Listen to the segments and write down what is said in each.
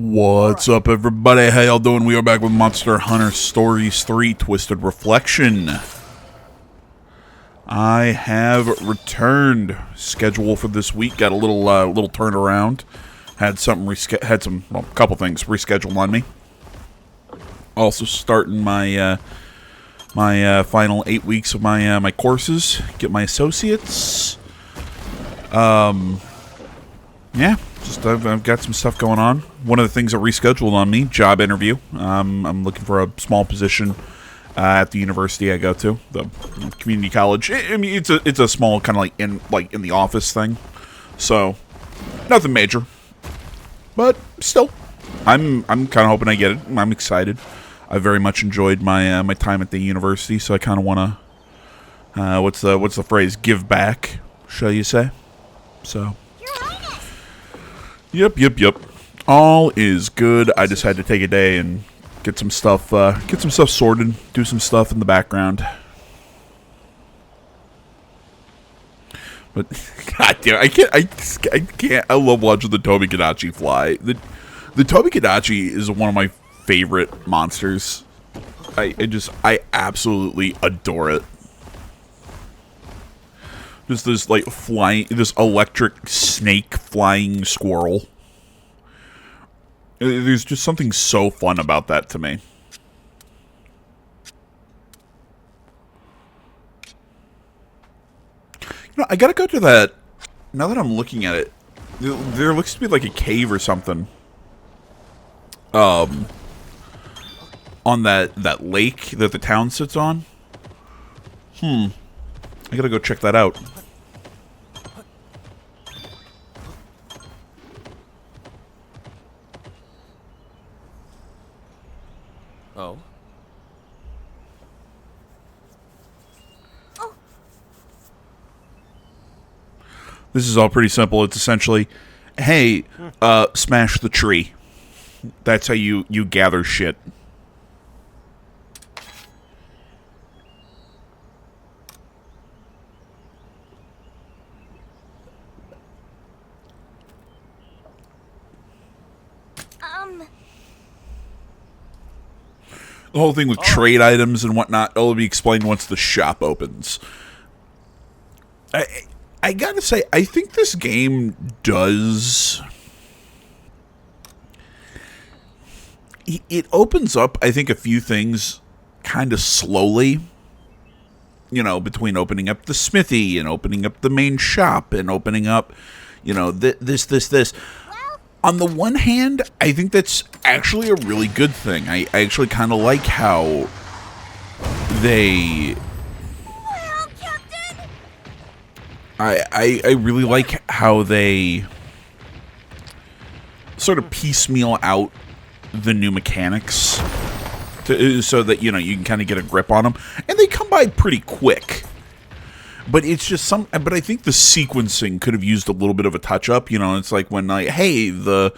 What's up, everybody? How y'all doing? We are back with Monster Hunter Stories 3 Twisted Reflection. I have returned. Schedule for this week got a little turnaround. Had a couple things rescheduled on me. Also starting my final 8 weeks of my courses. Get my associates. Yeah. I've got some stuff going on. One of the things that rescheduled on me, job interview. I'm looking for a small position at the university I go to, the community college. I mean, it's a small kind of in the office thing, so nothing major, but still, I'm kind of hoping I get it. I'm excited. I very much enjoyed my my time at the university, so I kind of want to what's the phrase? Give back, shall you say? So. Yep. All is good. I just had to take a day and get some stuff sorted, do some stuff in the background. But god damn, I can't. I love watching the Tobi-Kadachi fly. The Tobi-Kadachi is one of my favorite monsters. I absolutely adore it. Just this this electric snake flying squirrel. There's just something so fun about that to me. I gotta go to that. Now that I'm looking at it, there looks to be like a cave or something. On that lake that the town sits on. I gotta go check that out. Oh. This is all pretty simple. It's essentially, hey, smash the tree. That's how you gather shit. The whole thing with trade items and whatnot, it'll be explained once the shop opens. I gotta say, I think this game does... It opens up, I think, a few things kind of slowly. You know, between opening up the smithy and opening up the main shop and opening up, you know, this. On the one hand, I think that's actually a really good thing. I actually kind of like how they... Well, Captain? I really like how they sort of piecemeal out the new mechanics so that, you know, you can kind of get a grip on them. And they come by pretty quick. But it's just but I think the sequencing could have used a little bit of a touch up. You know, it's like when hey, the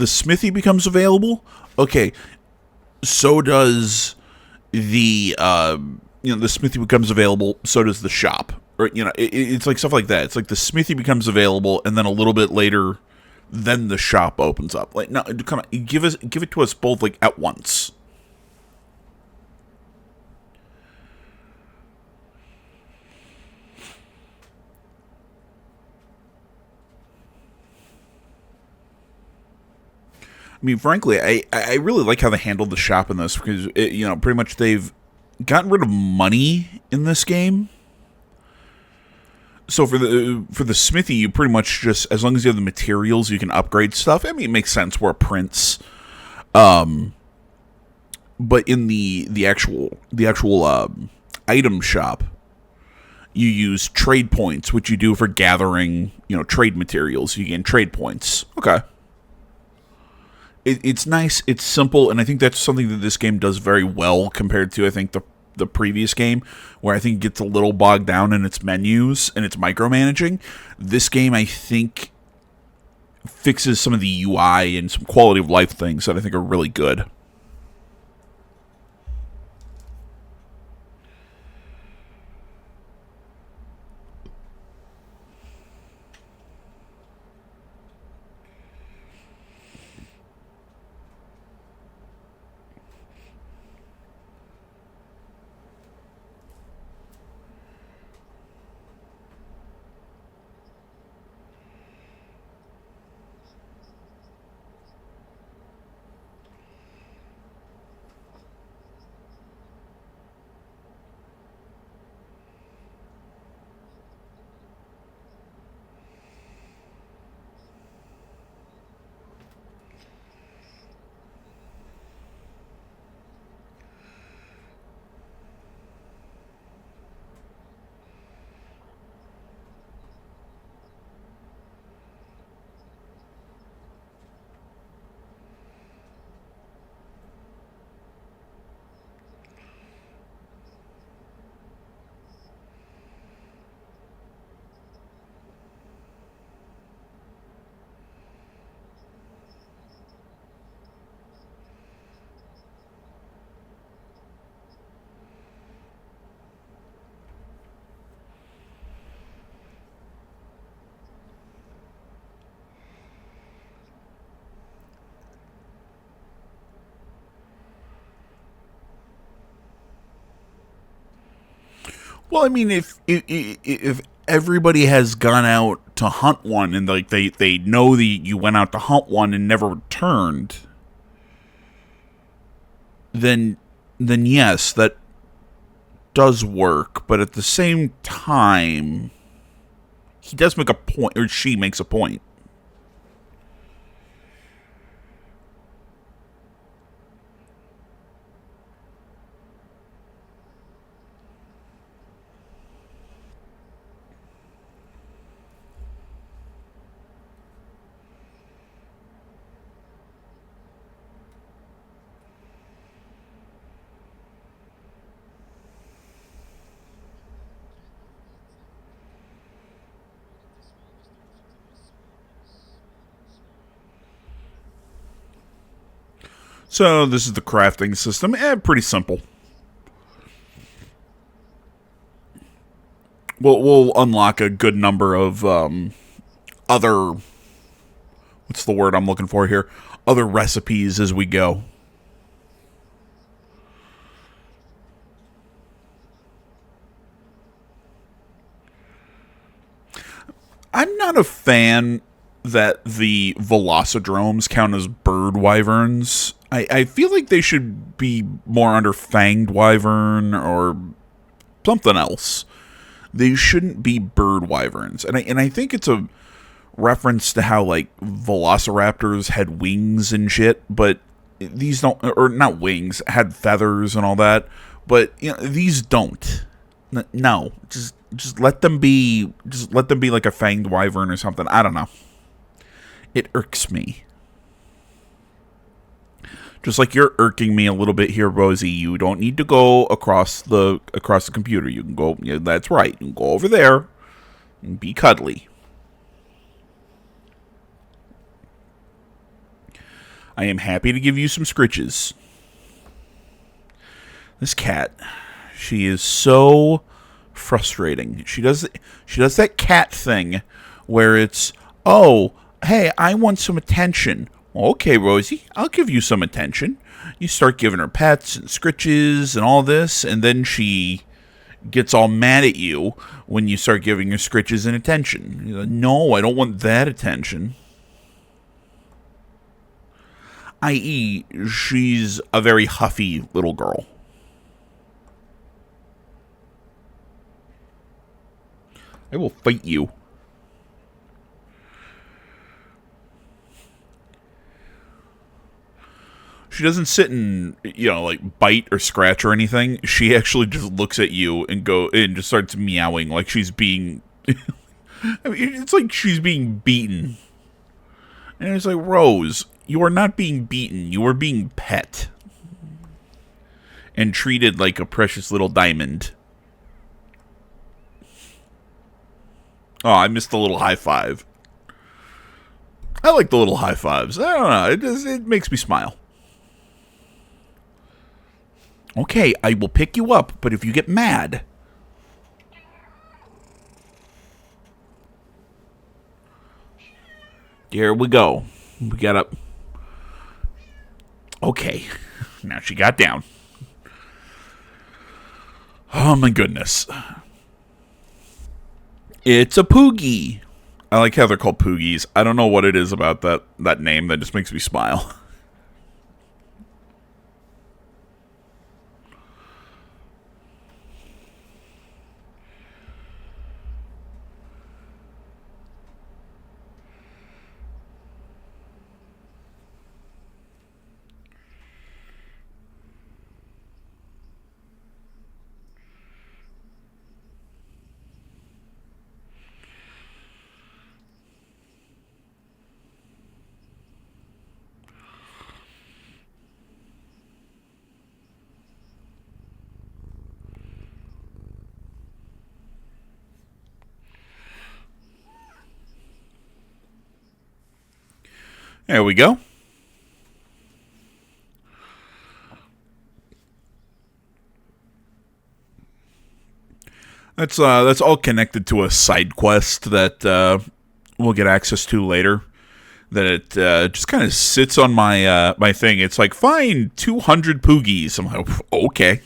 smithy becomes available. Okay, so does the the smithy becomes available. So does the shop, or it's like stuff like that. It's like the smithy becomes available, and then a little bit later, then the shop opens up. Like, no, come on, give it to us both like at once. I mean, frankly, I really like how they handled the shop in this because, pretty much they've gotten rid of money in this game. So for the smithy, you pretty much just, as long as you have the materials, you can upgrade stuff. I mean, it makes sense. We're a prince. But in the actual item shop, you use trade points, which you do for gathering, trade materials. You gain trade points. Okay. It's nice, it's simple, and I think that's something that this game does very well compared to, I think, the previous game, where I think it gets a little bogged down in its menus and its micromanaging. This game, I think, fixes some of the UI and some quality of life things that I think are really good. Well, I mean, if everybody has gone out to hunt one and like they know that you went out to hunt one and never returned, then yes, that does work. But at the same time, he does make a point, or she makes a point. So this is the crafting system. Pretty simple. We'll unlock a good number of other, what's the word I'm looking for here? Other recipes as we go. I'm not a fan that the Velocidromes count as bird wyverns. I feel like they should be more under fanged wyvern or something else. They shouldn't be bird wyverns. And I think it's a reference to how, like, velociraptors had wings and shit, but these don't, or not wings, had feathers and all that, but you know, these don't. No, just let them be, like a fanged wyvern or something. I don't know. It irks me. Just like you're irking me a little bit here, Rosie. You don't need to go across the computer. You can go. Yeah, that's right. You can go over there and be cuddly. I am happy to give you some scritches. This cat, she is so frustrating. She does that cat thing where it's, oh, hey, I want some attention. Okay, Rosie, I'll give you some attention. You start giving her pets and scritches and all this, and then she gets all mad at you when you start giving her scritches and attention. You're like, no, I don't want that attention. I.e., she's a very huffy little girl. I will fight you. She doesn't sit and, like bite or scratch or anything. She actually just looks at you and just starts meowing like she's being. I mean, it's like she's being beaten. And it's like, Rose, you are not being beaten. You are being pet and treated like a precious little diamond. Oh, I missed the little high five. I like the little high fives. I don't know. It makes me smile. Okay, I will pick you up, but if you get mad... Here we go. We got up. Okay. Now she got down. Oh my goodness. It's a Poogie. I like how they're called Poogies. I don't know what it is about that name that just makes me smile. There we go. That's all connected to a side quest that we'll get access to later. That it just kind of sits on my my thing. It's like, find 200 Poogies. I'm like, okay.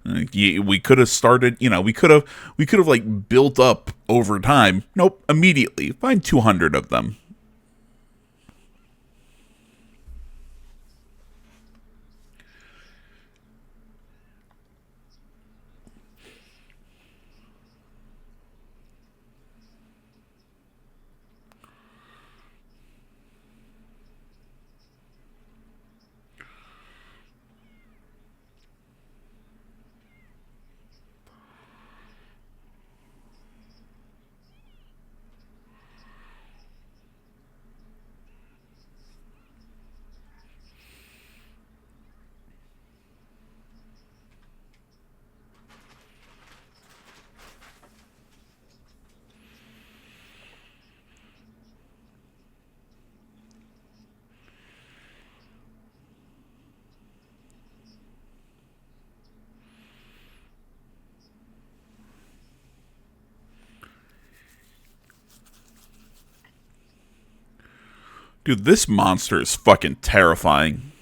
We could have started, we could have like built up over time. Nope, immediately find 200 of them. Dude, this monster is fucking terrifying.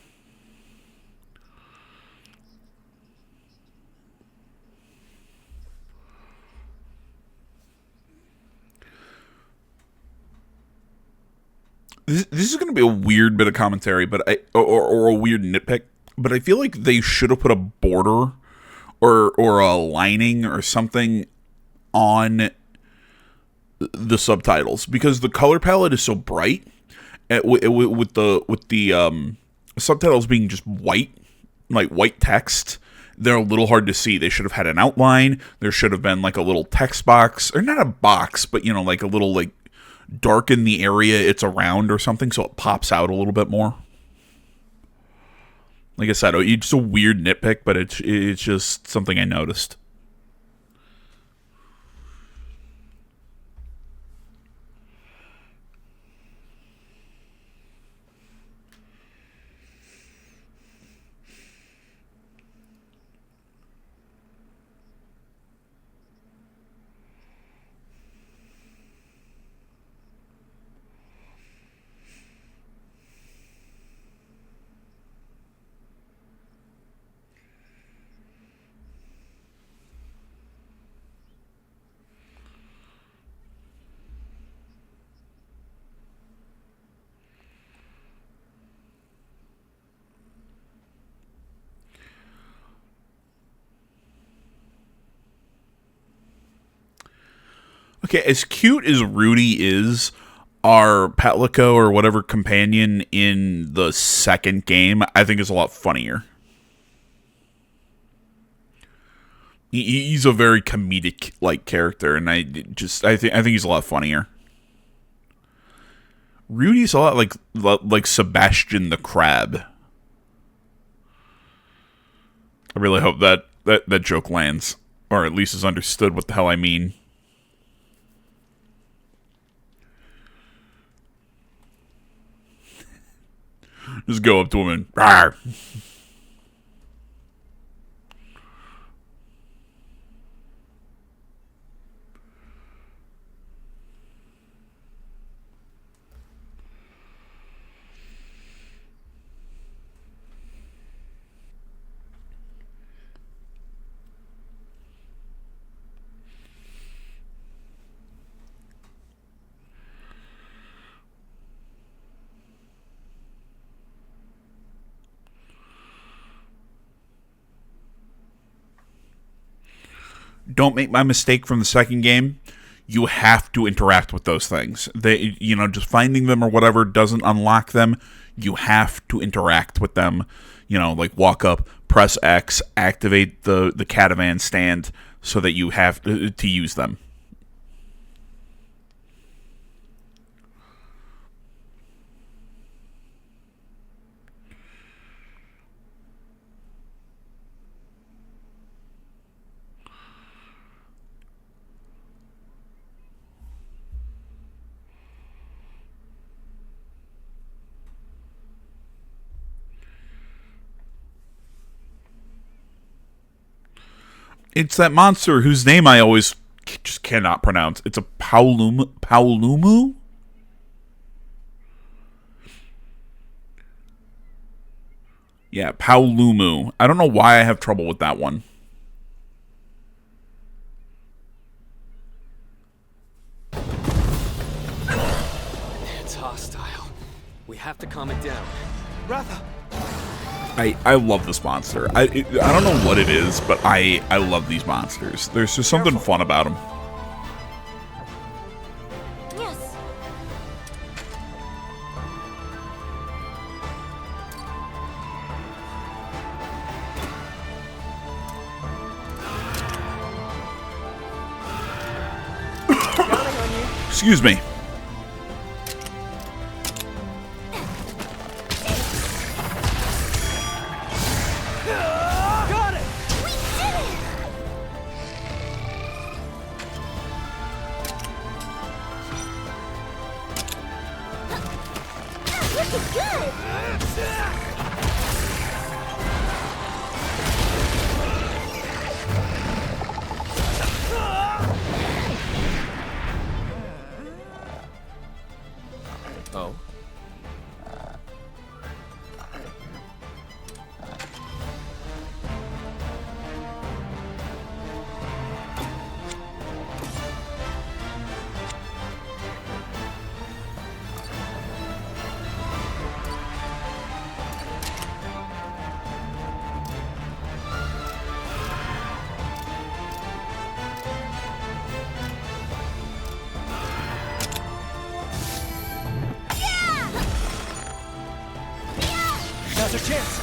This is going to be a weird bit of commentary, but or a weird nitpick, but I feel like they should have put a border or a lining or something on the subtitles because the color palette is so bright. With the subtitles being just white, like white text, they're a little hard to see. They should have had an outline. There should have been like a little text box, or not a box, but like a little like darken the area it's around or something, so it pops out a little bit more. Like I said, it's a weird nitpick, but it's just something I noticed. Okay, as cute as Rudy is, our Patlico or whatever companion in the second game, I think is a lot funnier. He's a very comedic like character, and I think he's a lot funnier. Rudy's a lot like Sebastian the Crab. I really hope that joke lands, or at least is understood what the hell I mean. Just go up to him and rawr. Don't make my mistake from the second game. You have to interact with those things. Just finding them or whatever doesn't unlock them. You have to interact with them. Like walk up, press X, activate the Catavan stand so that you have to use them. It's that monster whose name I always just cannot pronounce. It's a Paolumu? Yeah, Paolumu. I don't know why I have trouble with that one. hostile. We have to calm it down. Ratha! I love this monster. I don't know what it is, but I love these monsters. There's just something fun about them. Yes. Excuse me. Got it! We did it! Looking good! Oh? Now's our chance!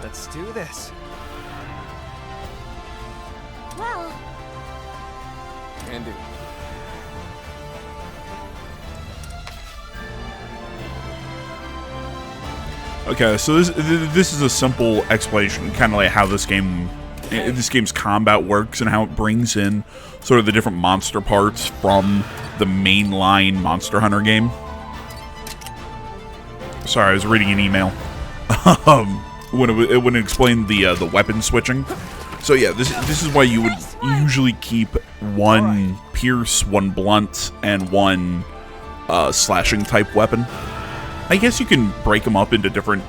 Let's do this. Well, Can do. Okay, so this is a simple explanation, kind of like how this game's combat works and how it brings in sort of the different monster parts from the mainline Monster Hunter game. Sorry, I was reading an email when it explained the weapon switching. So yeah, this is why you would usually keep one pierce, one blunt, and one slashing type weapon. I guess you can break them up into different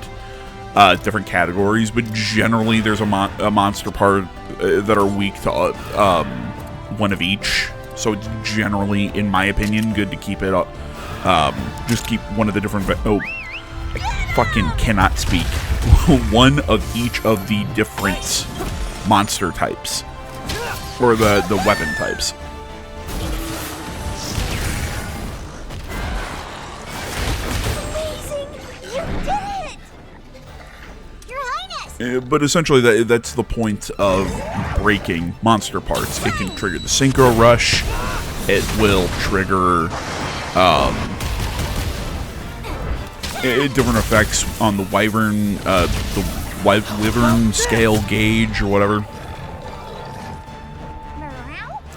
categories, but generally there's a monster part that are weak to one of each. So it's generally, in my opinion, good to keep it up. Just keep one of the different. Oh, I fucking cannot speak. One of each of the different monster types, or the weapon types. amazing! You did it! Your Highness! But essentially, that's the point of breaking monster parts. It can trigger the Synchro Rush. It will trigger different effects on the Wyvern, Wyvern scale gauge or whatever.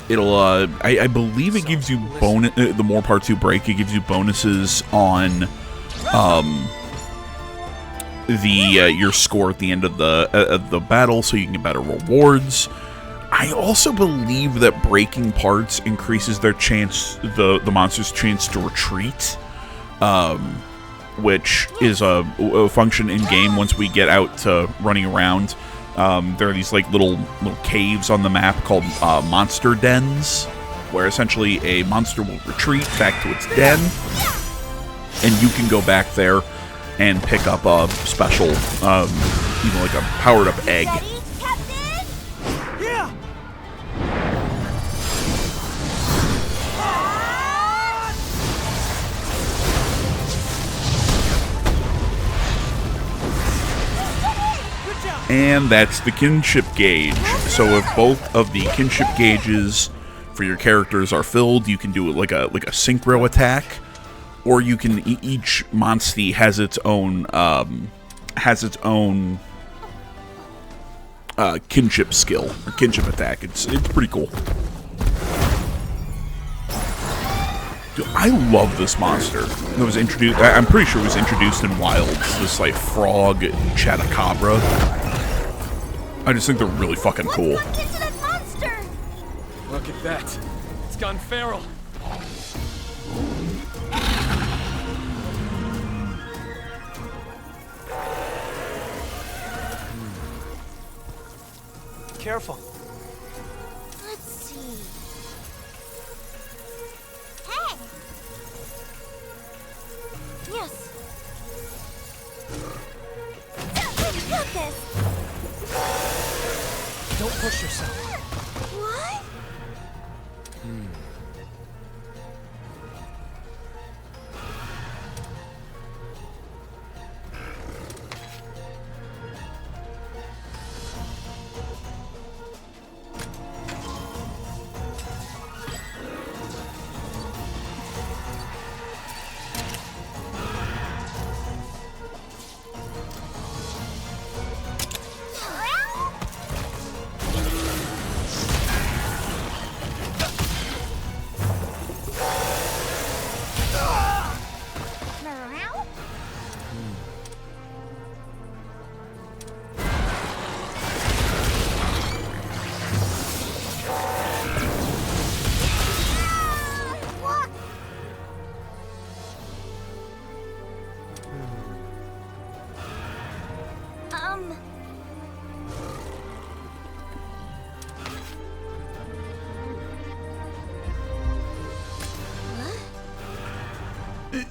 It'll, I believe it gives you bonus. The more parts you break, it gives you bonuses on your score at the end of the battle, so you can get better rewards. I also believe that breaking parts increases their chance, the monster's chance to retreat, which is a function in game. Once we get out to running around, there are these like little caves on the map called monster dens, where essentially a monster will retreat back to its den, and you can go back there and pick up a special, like a powered-up egg. Ready, Captain? Yeah! Good job! And that's the kinship gauge. So if both of the kinship gauges for your characters are filled, you can do it like a synchro attack, or you can each monstie has its own kinship skill or kinship attack. It's pretty cool. Dude, I love this monster. It was introduced. I'm pretty sure it was introduced in Wilds. This like frog Chatacabra. I just think they're really fucking cool. Let's not get to that monster! Look at that. It's gone feral. careful. Let's see. Hey! Yes. We've got this. Don't push yourself. What? Morale? What? Um.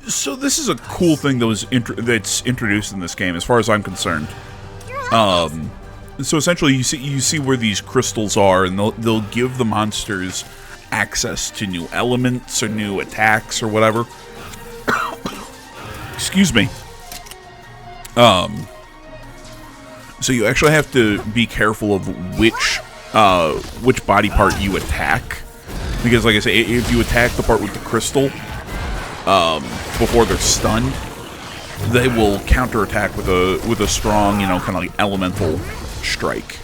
So this is a cool thing that was that's introduced in this game, as far as I'm concerned. You're So essentially, you see where these crystals are, and they'll give the monsters access to new elements or new attacks or whatever. Excuse me. So you actually have to be careful of which body part you attack, because, like I say, if you attack the part with the crystal before they're stunned, they will counterattack with a strong, kind of like elemental strike.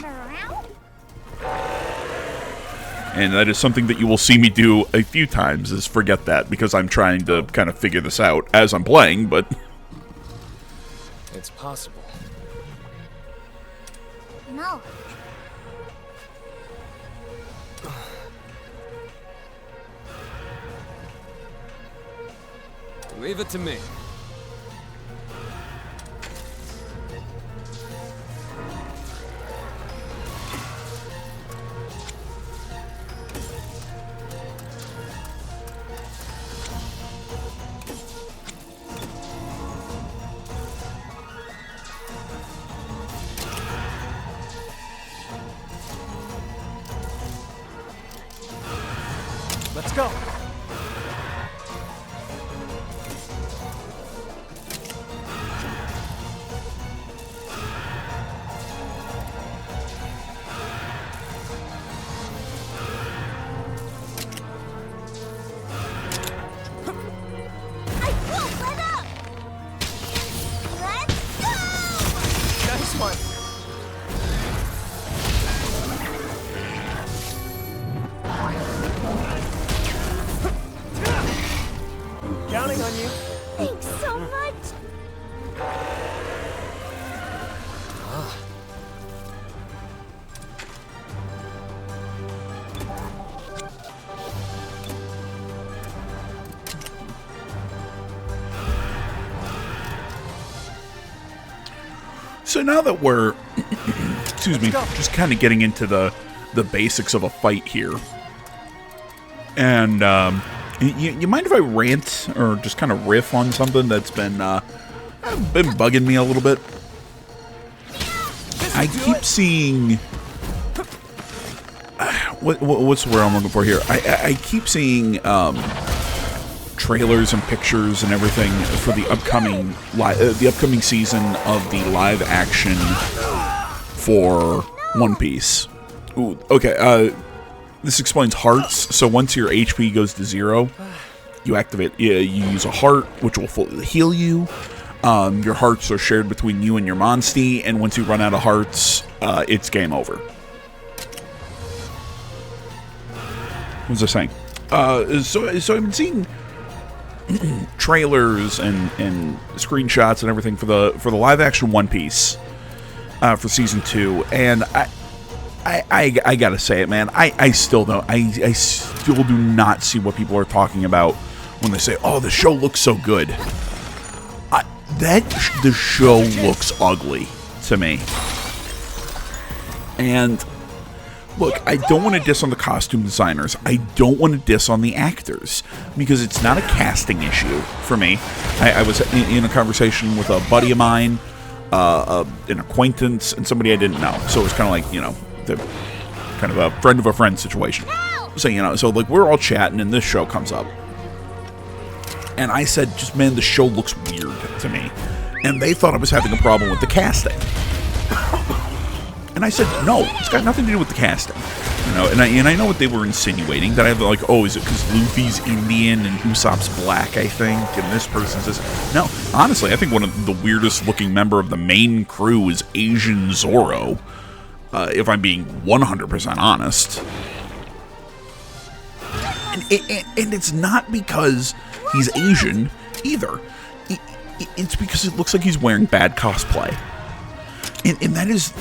morale? And that is something that you will see me do a few times, is forget that, because I'm trying to kind of figure this out as I'm playing, but It's possible. No. Leave it to me. Let's go. I won't let up! Let's go! Nice one. Counting on you. Thanks so much! so now that we're excuse me, go. just kind of getting into the basics of a fight here, and you mind if I rant or just kind of riff on something that's been bugging me a little bit? I keep seeing what's the word I'm looking for here? I keep seeing trailers and pictures and everything for the upcoming season of the live action for One Piece. Ooh, okay. This explains hearts. So once your HP goes to 0, you activate. You use a heart, which will fully heal you. Your hearts are shared between you and your Monstie, and once you run out of hearts, it's game over. What was I saying? So I've been seeing trailers and screenshots and everything for the live action One Piece for season 2, and I gotta say it, man. I still don't. I still do not see what people are talking about when they say, "Oh, the show looks so good." The show looks ugly to me. And look, I don't want to diss on the costume designers. I don't want to diss on the actors because it's not a casting issue for me. I was in a conversation with a buddy of mine, an acquaintance, and somebody I didn't know. So it was kind of like, the kind of a friend of a friend situation. So, so like we're all chatting and this show comes up. And I said, just man, the show looks weird to me. And they thought I was having a problem with the casting. And I said, no, it's got nothing to do with the casting. And I know what they were insinuating, that I have like, oh, is it because Luffy's Indian and Usopp's black, I think, and this person's this? No, honestly, I think one of the weirdest looking member of the main crew is Asian Zoro, if I'm being 100% honest. And it's not because he's Asian either. It's because it looks like he's wearing bad cosplay. And that is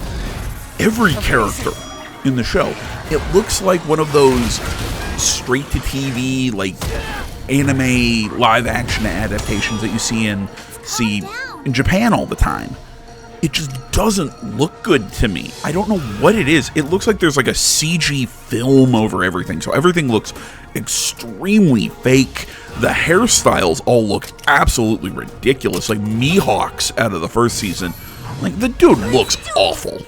every character in the show. It looks like one of those straight-to-TV, like, anime live-action adaptations that you see in Japan all the time. It just doesn't look good to me. I don't know what it is. It looks like there's like a CG film over everything, so everything looks extremely fake. The hairstyles all look absolutely ridiculous, like Mihawk's out of the first season. Like, the dude looks awful.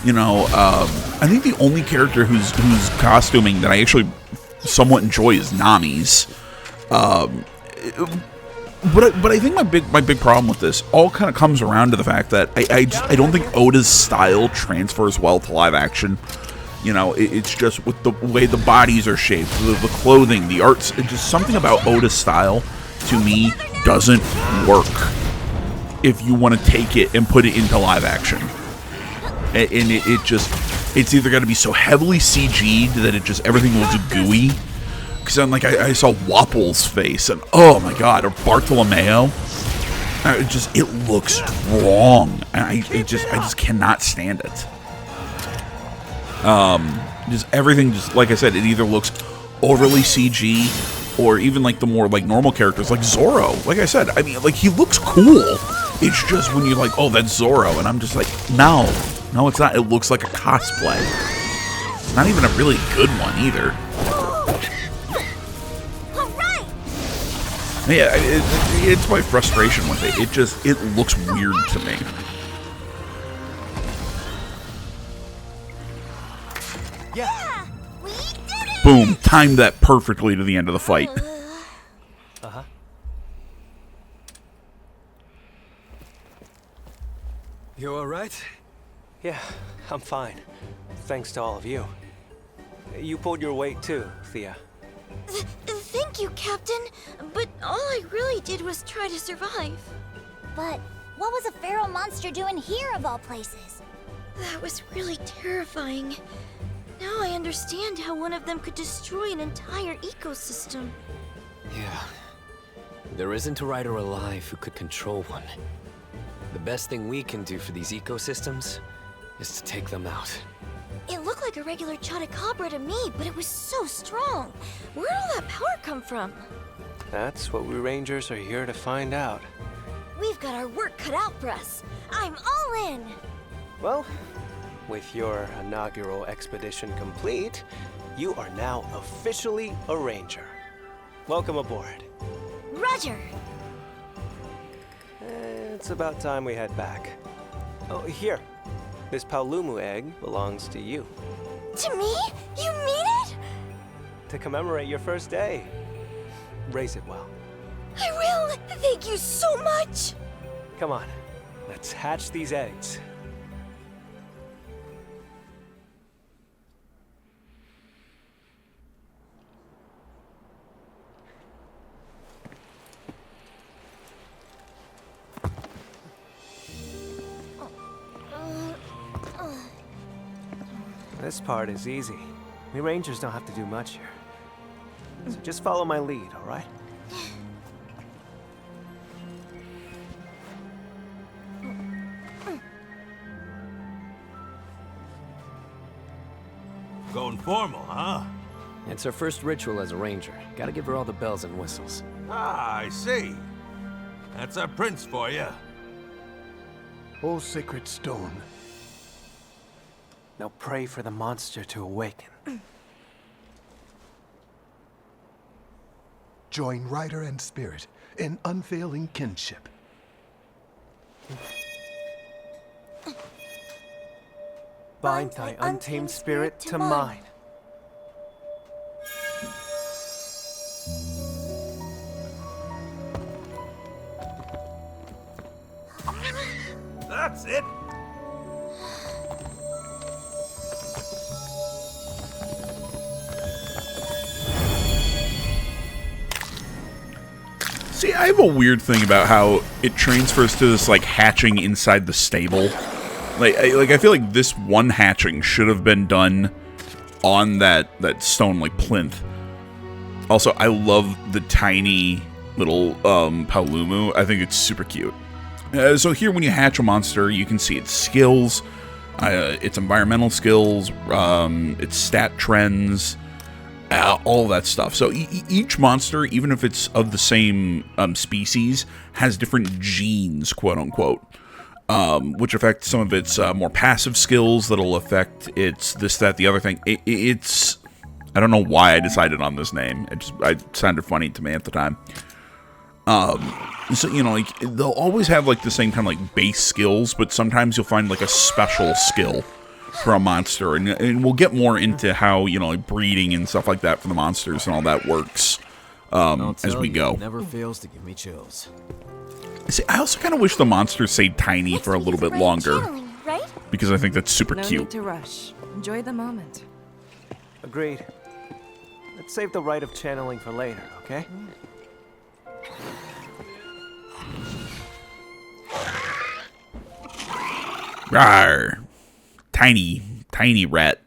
I think the only character whose costuming that I actually somewhat enjoy is Nami's. But I think my big problem with this all kind of comes around to the fact that I don't think Oda's style transfers well to live action. It's just with the way the bodies are shaped, the clothing, the arts. It's just something about Oda's style to me doesn't work if you want to take it and put it into live action. And it's either got to be so heavily CG'd that it just everything looks gooey. Because I'm like, I saw Wapple's face, and oh my god, or Bartolomeo. It looks wrong. I just cannot stand it. Everything, like I said, it either looks overly CG, or even like the more like normal characters, like Zoro. Like I said, I mean, like he looks cool. It's just when you're like, oh, that's Zoro, and I'm just like, no, it's not. It looks like a cosplay. It's not even a really good one either. Yeah, it's my frustration with it. It looks weird to me. Yeah, we did it! Boom, timed that perfectly to the end of the fight. Uh-huh. You alright? Yeah, I'm fine. Thanks to all of you. You pulled your weight too, Thea. Thank you, Captain. But all I really did was try to survive. But what was a feral monster doing here of all places? That was really terrifying. Now I understand how one of them could destroy an entire ecosystem. Yeah. There isn't a rider alive who could control one. The best thing we can do for these ecosystems is to take them out. It looked like a regular Chotacabra to me, but it was so strong. Where'd all that power come from? That's what we Rangers are here to find out. We've got our work cut out for us. I'm all in. Well, with your inaugural expedition complete, you are now officially a Ranger. Welcome aboard. Roger. It's about time we head back. Oh, here. This Paolumu egg belongs to you. To me? You mean it? To commemorate your first day. Raise it well. I will. Thank you so much. Come on, let's hatch these eggs. This part is easy. We Rangers don't have to do much here. So just follow my lead, all right? Going formal, huh? It's her first ritual as a ranger. Gotta give her all the bells and whistles. Ah, I see. That's our prince for you. O sacred stone. Now pray for the monster to awaken. Join Ryder and Spirit in unfailing kinship. Bind thy untamed spirit to mine. That's it. See, I have a weird thing about how it transfers to this, like, hatching inside the stable. I feel like this one hatching should have been done on that stone, like, plinth. Also, I love the tiny little Paolumu. I think it's super cute. So here, when you hatch a monster, you can see its skills, its environmental skills, its stat trends, all that stuff. So each monster, even if it's of the same species, has different genes, quote-unquote, which affect some of its more passive skills that'll affect its this, that, the other thing. It's... I don't know why I decided on this name. It sounded funny to me at the time. So, you know, like, they'll always have, like, the same kind of, like, base skills, but sometimes you'll find, like, a special skill for a monster, and we'll get more into how, you know, like, breeding and stuff like that for the monsters and all that works as we go. It never fails to give me chills. See, I also kind of wish the monsters stayed tiny for a little bit longer, Right? because I think that's super No cute. need to rush. Enjoy the moment. Agreed. Let's save the rite of channeling for later, okay? Rawr. Tiny rat.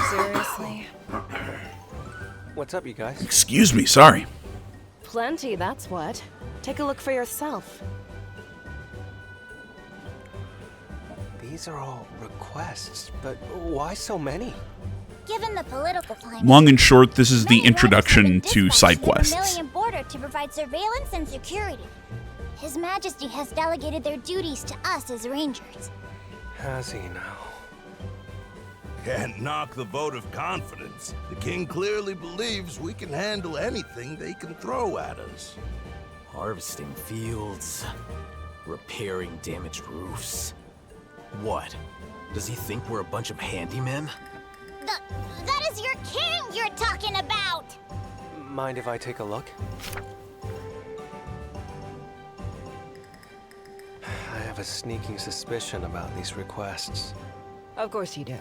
Seriously? What's up, you guys? Excuse me, sorry. Plenty, that's what. Take a look for yourself. These are all requests, but why so many? Given the political climate, Long and short, this is the many riders have introduction been to dispatched side the quests. Vermilion border to provide surveillance and security. His Majesty has delegated their duties to us as rangers. Has he now? Can't knock the vote of confidence. The king clearly believes we can handle anything they can throw at us. Harvesting fields, repairing damaged roofs. What? Does he think we're a bunch of handymen? That is your king you're talking about! Mind if I take a look? I have a sneaking suspicion about these requests. Of course you do.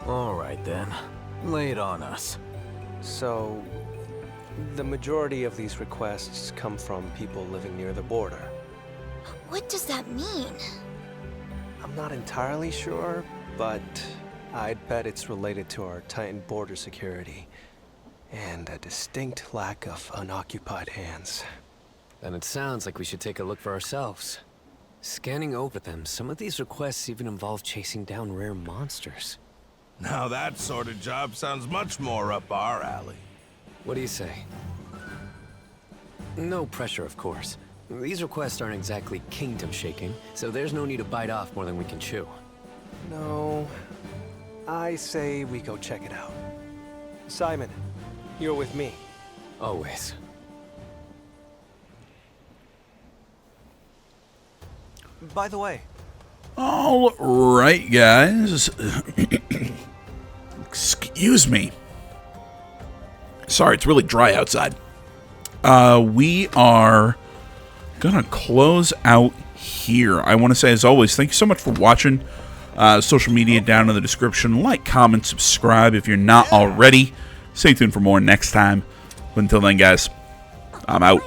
All right then, lay it on us. So, the majority of these requests come from people living near the border. What does that mean? I'm not entirely sure, but I'd bet it's related to our tightened border security and a distinct lack of unoccupied hands. Then it sounds like we should take a look for ourselves. Scanning over them, some of these requests even involve chasing down rare monsters. Now that sort of job sounds much more up our alley. What do you say? No pressure, of course. These requests aren't exactly kingdom-shaking, so there's no need to bite off more than we can chew. No, I say we go check it out. Simon, you're with me. Always. By the way, All right, guys. Excuse me. Sorry, it's really dry outside. We are gonna close out here. I want to say, as always, thank you so much for watching. Social media down in the description. Like, comment, subscribe if you're not already. Stay tuned for more next time. But until then, guys, I'm out.